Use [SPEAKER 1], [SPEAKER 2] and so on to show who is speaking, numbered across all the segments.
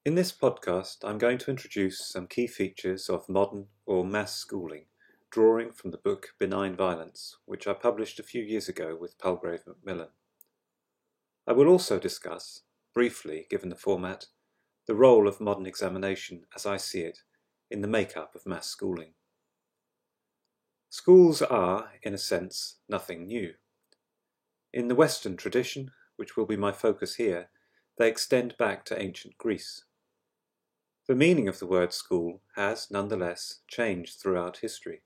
[SPEAKER 1] In this podcast, I'm going to introduce some key features of modern or mass schooling, drawing from the book Benign Violence, which I published a few years ago with Palgrave Macmillan. I will also discuss, briefly given the format, the role of modern examination as I see it in the make-up of mass schooling. Schools are, in a sense, nothing new. In the Western tradition, which will be my focus here, they extend back to ancient Greece. The meaning of the word school has, nonetheless, changed throughout history.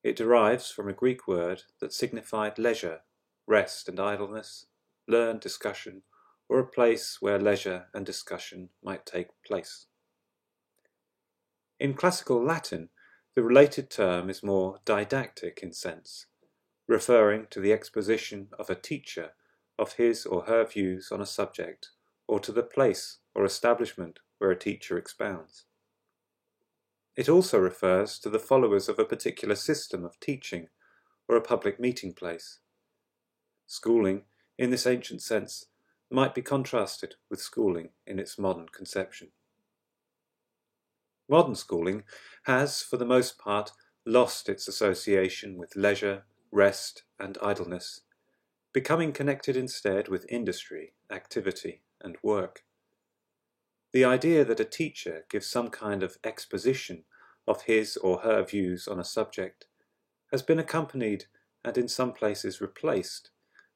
[SPEAKER 1] It derives from a Greek word that signified leisure, rest and idleness, learned discussion, or a place where leisure and discussion might take place. In classical Latin, the related term is more didactic in sense, referring to the exposition of a teacher of his or her views on a subject, or to the place or establishment where a teacher expounds. It also refers to the followers of a particular system of teaching or a public meeting place. Schooling, in this ancient sense, might be contrasted with schooling in its modern conception. Modern schooling has, for the most part, lost its association with leisure, rest, and idleness, becoming connected instead with industry, activity, and work. The idea that a teacher gives some kind of exposition of his or her views on a subject has been accompanied and in some places replaced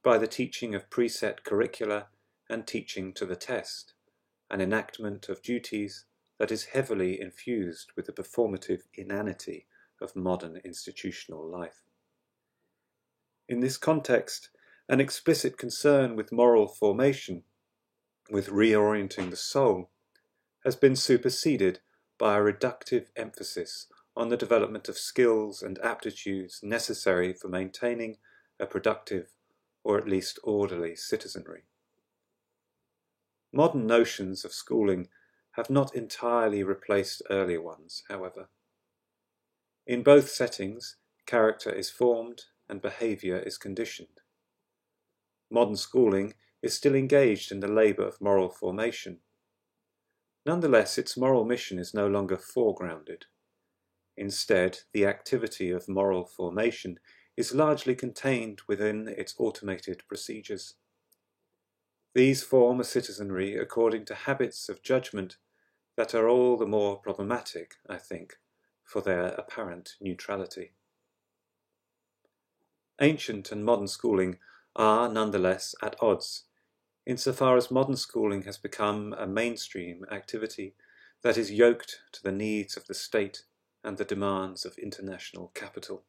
[SPEAKER 1] by the teaching of preset curricula and teaching to the test, an enactment of duties that is heavily infused with the performative inanity of modern institutional life. In this context, an explicit concern with moral formation, with reorienting the soul, has been superseded by a reductive emphasis on the development of skills and aptitudes necessary for maintaining a productive or at least orderly citizenry. Modern notions of schooling have not entirely replaced earlier ones, however. In both settings, character is formed and behaviour is conditioned. Modern schooling is still engaged in the labour of moral formation. Nonetheless, its moral mission is no longer foregrounded. Instead, the activity of moral formation is largely contained within its automated procedures. These form a citizenry according to habits of judgment that are all the more problematic, I think, for their apparent neutrality. Ancient and modern schooling are nonetheless at odds, insofar as modern schooling has become a mainstream activity that is yoked to the needs of the state and the demands of international capital.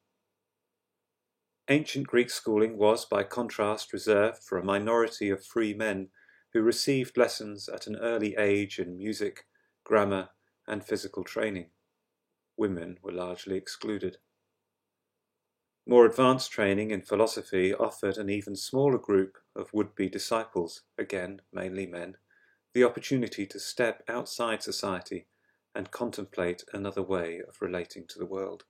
[SPEAKER 1] Ancient Greek schooling was, by contrast, reserved for a minority of free men who received lessons at an early age in music, grammar, and physical training. Women were largely excluded. More advanced training in philosophy offered an even smaller group of would-be disciples, again mainly men, the opportunity to step outside society and contemplate another way of relating to the world.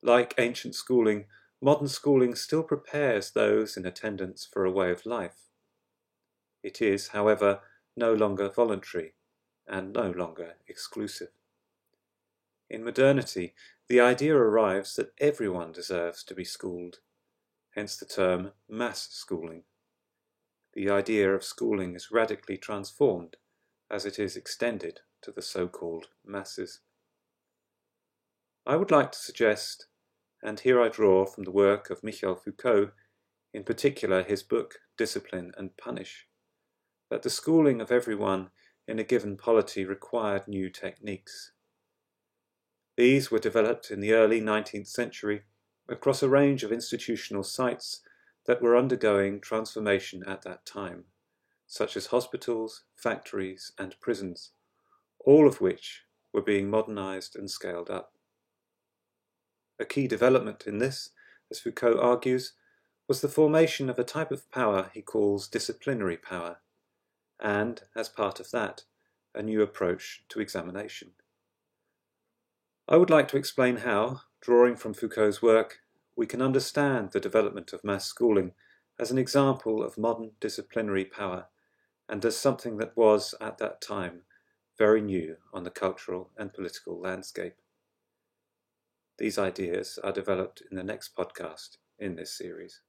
[SPEAKER 1] Like ancient schooling, modern schooling still prepares those in attendance for a way of life. It is, however, no longer voluntary and no longer exclusive. In modernity, the idea arrives that everyone deserves to be schooled, hence the term mass schooling. The idea of schooling is radically transformed as it is extended to the so-called masses. I would like to suggest, and here I draw from the work of Michel Foucault, in particular his book Discipline and Punish, that the schooling of everyone in a given polity required new techniques. These were developed in the early 19th century across a range of institutional sites that were undergoing transformation at that time, such as hospitals, factories, and prisons, all of which were being modernized and scaled up. A key development in this, as Foucault argues, was the formation of a type of power he calls disciplinary power, and, as part of that, a new approach to examination. I would like to explain how, drawing from Foucault's work, we can understand the development of mass schooling as an example of modern disciplinary power and as something that was, at that time, very new on the cultural and political landscape. These ideas are developed in the next podcast in this series.